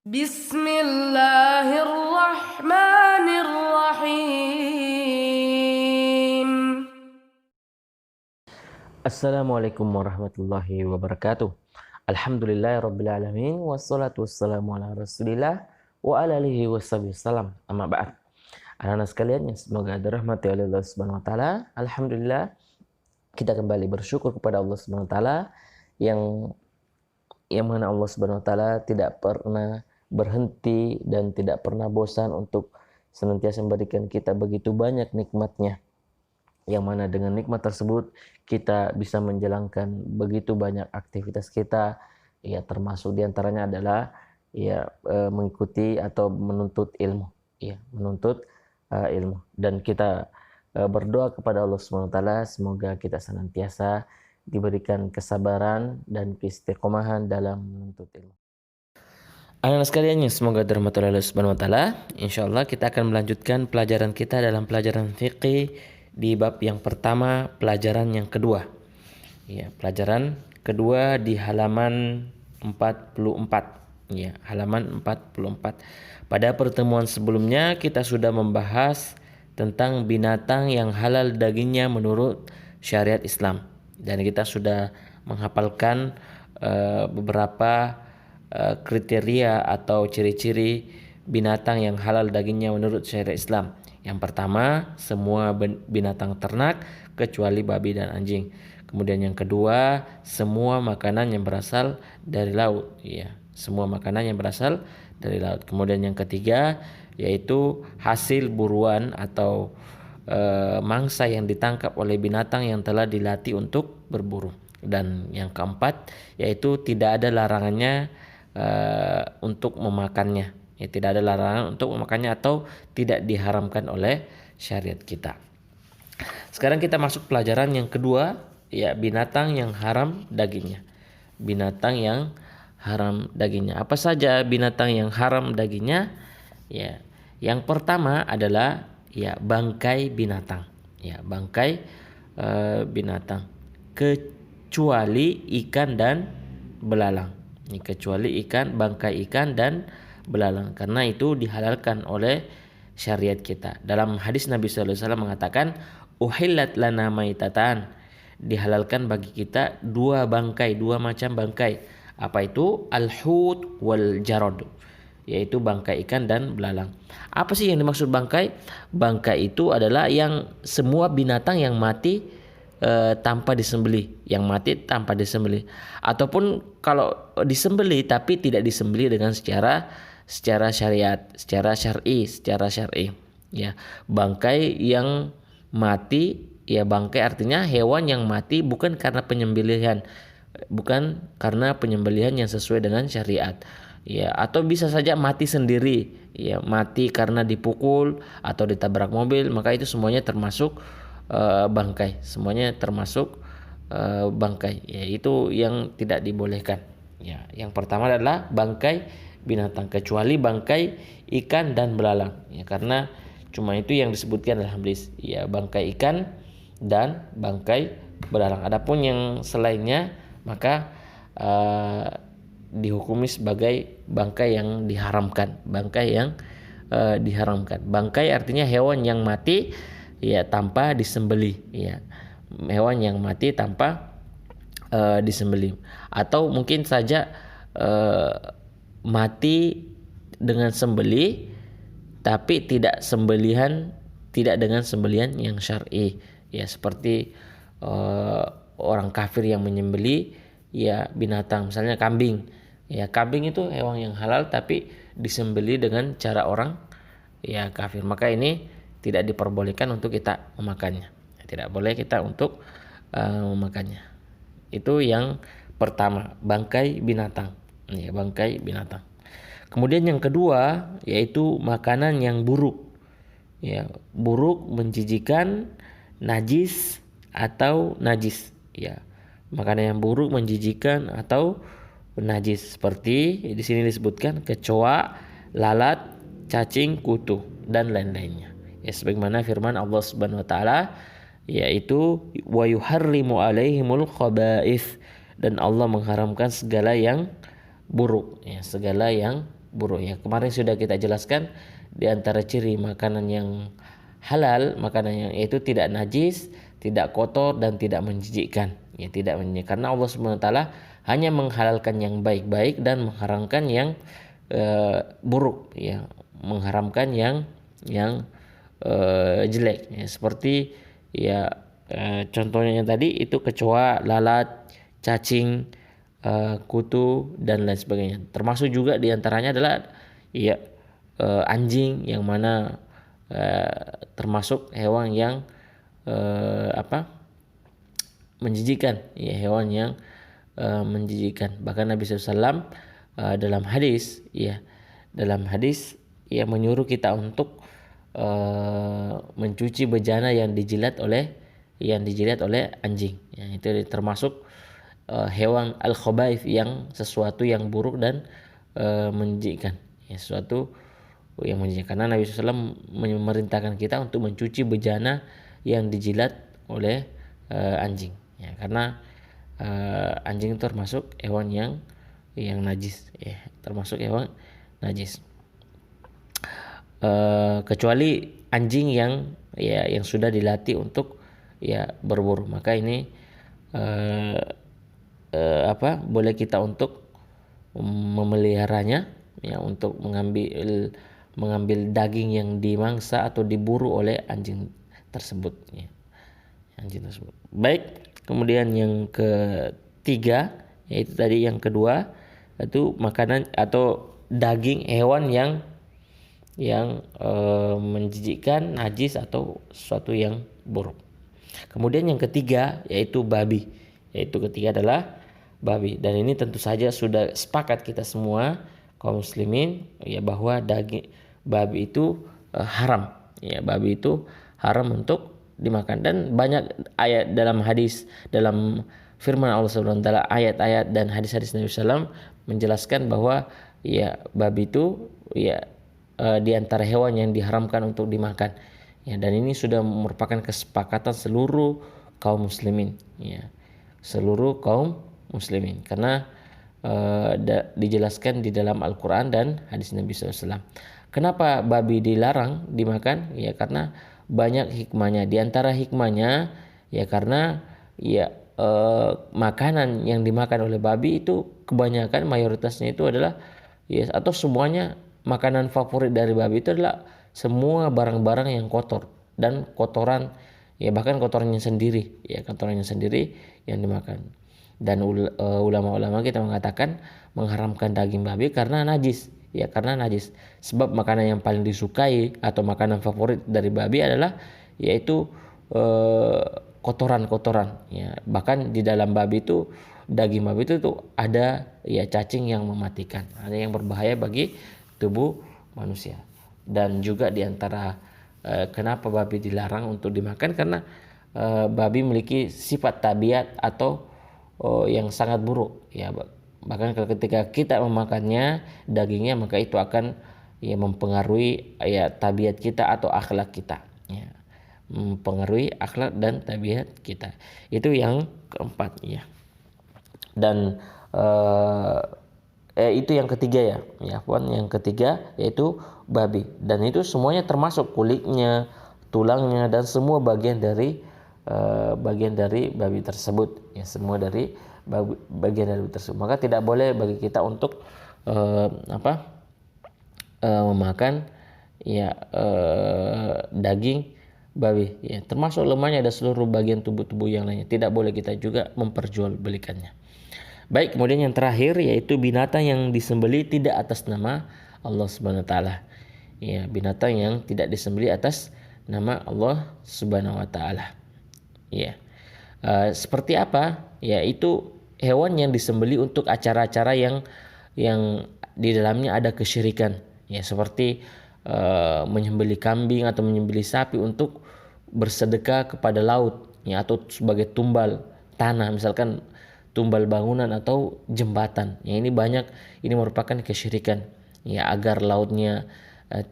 Bismillahirrahmanirrahim. Assalamualaikum warahmatullahi wabarakatuh. Alhamdulillahirabbil alamin wassalatu wassalamu ala Rasulillah wa ala alihi wasallam. Amma ba'd. Anak-anak sekalian yang semoga dirahmati oleh Allah Subhanahu wa taala. Alhamdulillah kita kembali bersyukur kepada Allah Subhanahu wa taala yang mana Allah Subhanahu wa taala tidak pernah berhenti dan tidak pernah bosan untuk senantiasa memberikan kita begitu banyak nikmatnya, yang mana dengan nikmat tersebut kita bisa menjalankan begitu banyak aktivitas kita, ya termasuk diantaranya adalah mengikuti atau menuntut ilmu, menuntut ilmu. Dan kita berdoa kepada Allah Subhanahu wa taala semoga kita senantiasa diberikan kesabaran dan keistiqomahan dalam menuntut ilmu. Anak-anak sekalian yang semoga dirahmati Allah Subhanahu wa taala, insyaallah kita akan melanjutkan pelajaran kita dalam pelajaran fikih di bab yang pertama, pelajaran yang kedua. Ya, pelajaran kedua di halaman 44. Ya, halaman 44. Pada pertemuan sebelumnya kita sudah membahas tentang binatang yang halal dagingnya menurut syariat Islam. Dan kita sudah menghafalkan beberapa kriteria atau ciri-ciri binatang yang halal dagingnya menurut syariat Islam. Yang pertama, semua binatang ternak kecuali babi dan anjing. Kemudian yang kedua, semua makanan yang berasal dari laut, ya, semua makanan yang berasal dari laut. Kemudian yang ketiga, yaitu hasil buruan atau mangsa yang ditangkap oleh binatang yang telah dilatih untuk berburu. Dan yang keempat, yaitu tidak ada larangannya untuk memakannya. Ya, tidak ada larangan untuk memakannya atau tidak diharamkan oleh syariat kita. Sekarang kita masuk pelajaran yang kedua, ya, binatang yang haram dagingnya. Binatang yang haram dagingnya. Apa saja binatang yang haram dagingnya? Ya, yang pertama adalah bangkai binatang. Ya, bangkai binatang kecuali ikan dan belalang. Ini kecuali bangkai ikan dan belalang, karena itu dihalalkan oleh syariat kita. Dalam hadis Nabi sallallahu alaihi wasallam mengatakan, uhillat lana maitatan, dihalalkan bagi kita dua bangkai, dua macam bangkai. Apa itu? Al-hut wal jarad, yaitu bangkai ikan dan belalang. Apa sih yang dimaksud bangkai? Bangkai itu adalah yang semua binatang yang mati tanpa disembelih, ataupun kalau disembelih tapi tidak disembelih dengan secara syariat, secara syar'i. Ya, bangkai yang mati, ya, bangkai artinya hewan yang mati bukan karena penyembelihan yang sesuai dengan syariat. Ya, atau bisa saja mati sendiri, ya, mati karena dipukul atau ditabrak mobil, maka itu semuanya termasuk bangkai, bangkai. Ya, itu yang tidak dibolehkan. Ya, yang pertama adalah bangkai binatang kecuali bangkai ikan dan belalang. Ya, karena cuma itu yang disebutkan dalam hadis. Ya, bangkai ikan dan bangkai belalang. Adapun yang selainnya maka dihukumi sebagai bangkai yang diharamkan. Bangkai artinya hewan yang mati, ya, tanpa disembelih, ya. Hewan yang mati tanpa disembelih, atau mungkin saja mati dengan sembelih tapi tidak dengan sembelihan yang syar'i, ya, seperti orang kafir yang menyembelih, ya, binatang, misalnya kambing. Ya, kambing itu hewan yang halal tapi disembelih dengan cara orang, ya, kafir. Maka ini tidak diperbolehkan untuk kita memakannya. Tidak boleh kita untuk memakannya. Itu yang pertama, bangkai binatang. Ya, bangkai binatang. Kemudian yang kedua yaitu makanan yang buruk. Ya, buruk, menjijikan, najis atau najis. Ya, makanan yang buruk, menjijikan atau najis, seperti di sini disebutkan kecoa, lalat, cacing, kutu dan lain-lainnya. Ya, sebagaimana firman Allah Subhanahu wa taala, yaitu wa yuharrimu alaihimul khaba'ith, dan Allah mengharamkan segala yang buruk, ya, segala yang buruk ya. Kemarin sudah kita jelaskan di antara ciri makanan yang halal, makanan yang yaitu tidak najis, tidak kotor dan tidak menjijikkan. Ya, tidak menjijikkan. Karena Allah Subhanahu wa taala hanya menghalalkan yang baik-baik dan mengharamkan yang buruk ya, mengharamkan yang jelek ya. Seperti ya contohnya yang tadi itu kecoa, lalat, cacing, kutu dan lain sebagainya. Termasuk juga diantaranya adalah ya anjing, yang mana termasuk hewan yang menjijikan ya, hewan yang menjijikan. Bahkan Nabi SAW dalam hadis ya menyuruh kita untuk mencuci bejana yang dijilat oleh anjing ya, itu termasuk hewan al-khabaith, yang sesuatu yang buruk dan menjijikkan ya, sesuatu yang menjijikkan. Karena Nabi SAW memerintahkan kita untuk mencuci bejana yang dijilat oleh anjing ya, karena anjing itu termasuk hewan yang najis ya, termasuk hewan najis. Kecuali anjing yang sudah dilatih untuk ya berburu, maka ini boleh kita untuk memeliharanya ya, untuk mengambil daging yang dimangsa atau diburu oleh anjing tersebut ya. Baik, kemudian yang ketiga, yaitu tadi yang kedua, itu makanan atau daging hewan yang menjijikkan, najis atau sesuatu yang buruk. Kemudian yang ketiga yaitu babi. Adalah babi, dan ini tentu saja sudah sepakat kita semua kaum muslimin ya, bahwa daging babi itu haram ya, babi itu haram untuk dimakan. Dan banyak ayat dalam hadis, dalam firman Allah Subhanahu wa taala, ayat-ayat dan hadis-hadis Nabi SAW menjelaskan bahwa ya babi itu ya di antara hewan yang diharamkan untuk dimakan ya, dan ini sudah merupakan kesepakatan seluruh kaum muslimin ya, seluruh kaum muslimin, karena dijelaskan di dalam Al-Quran dan hadis Nabi SAW. Kenapa babi dilarang dimakan? Ya karena banyak hikmahnya. Di antara hikmahnya ya karena ya makanan yang dimakan oleh babi itu kebanyakan, mayoritasnya itu adalah ya, atau semuanya, makanan favorit dari babi itu adalah semua barang-barang yang kotor dan kotoran ya, bahkan kotorannya sendiri yang dimakan. Dan ulama-ulama kita mengatakan mengharamkan daging babi karena najis ya, karena najis. Sebab makanan yang paling disukai atau makanan favorit dari babi adalah yaitu kotoran-kotoran ya. Bahkan di dalam babi itu, daging babi itu tuh ada ya cacing yang mematikan, ada yang berbahaya bagi tubuh manusia. Dan juga di antara kenapa babi dilarang untuk dimakan, karena babi memiliki sifat tabiat atau yang sangat buruk ya. Bahkan ketika kita memakannya dagingnya, maka itu akan ya mempengaruhi ya tabiat kita atau akhlak kita ya, mempengaruhi akhlak dan tabiat kita. Itu yang keempat ya. Dan itu yang ketiga ya, yang ketiga yaitu babi, dan itu semuanya termasuk kulitnya, tulangnya, dan semua bagian dari babi tersebut ya, semua dari bagian dari babi tersebut. Maka tidak boleh bagi kita untuk memakan ya daging babi ya, termasuk lemahnya dan seluruh bagian tubuh yang lainnya. Tidak boleh kita juga memperjualbelikannya. Baik, kemudian yang terakhir yaitu binatang yang disembelih tidak atas nama Allah Subhanahu wa taala. Ya, binatang yang tidak disembelih atas nama Allah Subhanahu wa taala. Ya. Seperti apa? Ya, itu hewan yang disembelih untuk acara-acara yang di dalamnya ada kesyirikan. Ya, seperti menyembelih kambing atau menyembelih sapi untuk bersedekah kepada laut ya, atau sebagai tumbal tanah, misalkan tumbal bangunan atau jembatan. Ya, ini merupakan kesyirikan. Ya, agar lautnya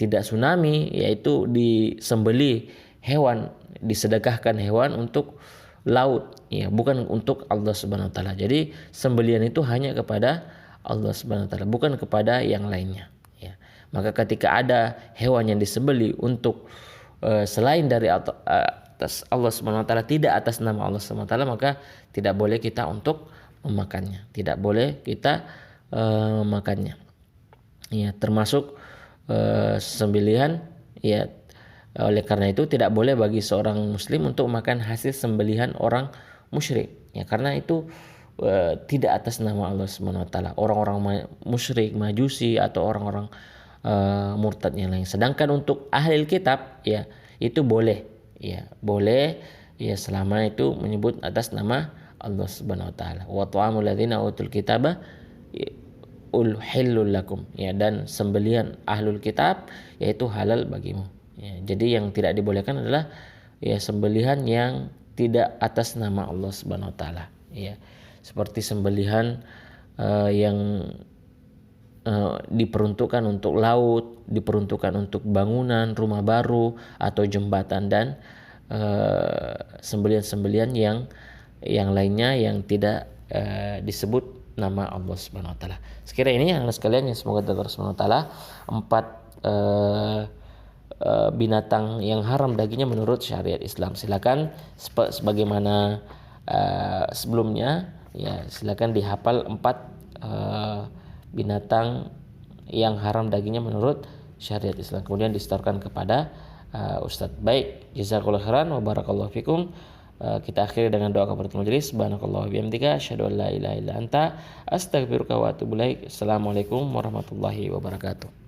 tidak tsunami, yaitu disembelih hewan, disedekahkan hewan untuk laut ya, bukan untuk Allah Subhanahu wa taala. Jadi sembelihan itu hanya kepada Allah Subhanahu wa taala, bukan kepada yang lainnya Maka ketika ada hewan yang disembeli untuk selain dari atas Allah Subhanahu wa taala, tidak atas nama Allah Subhanahu wa taala, maka tidak boleh kita untuk memakannya. Tidak boleh kita makannya. Ya, termasuk sembelihan, ya. Oleh karena itu tidak boleh bagi seorang muslim untuk makan hasil sembelihan orang musyrik, ya, karena itu tidak atas nama Allah Subhanahu wa taala. Orang-orang musyrik, majusi atau orang-orang murtad yang lain. Sedangkan untuk ahli kitab, ya, itu boleh, ya, boleh, ya, selama itu menyebut atas nama Allah Subhanahu wa taala. Wa ta'amul ladzina utul kitaba ulhillul lakum, ya, dan sembelihan ahlul kitab yaitu halal bagimu. Ya, jadi yang tidak dibolehkan adalah, ya, sembelihan yang tidak atas nama Allah Subhanahu wa taala, ya. Seperti sembelihan yang diperuntukkan untuk laut, diperuntukkan untuk bangunan rumah baru atau jembatan, dan sembelihan-sembelihan yang lainnya yang tidak disebut nama Allah Subhanahu wa taala. Sekiranya ini anak sekalian, ya, semoga Allah Subhanahu wa taala 4 binatang yang haram dagingnya menurut syariat Islam. Silakan sebagaimana sebelumnya, ya, silakan dihafal 4 binatang yang haram dagingnya menurut syariat Islam, kemudian disetorkan kepada Ustadz. Baik, jazakallahu khairan wa barakallahu fikum. Kita akhiri dengan doa kafaratul majelis. Subhanakallah wa bihamdika asyhadu an la ilaha illa anta astaghfiruka wa atubu ilaik. Assalamualaikum warahmatullahi wabarakatuh.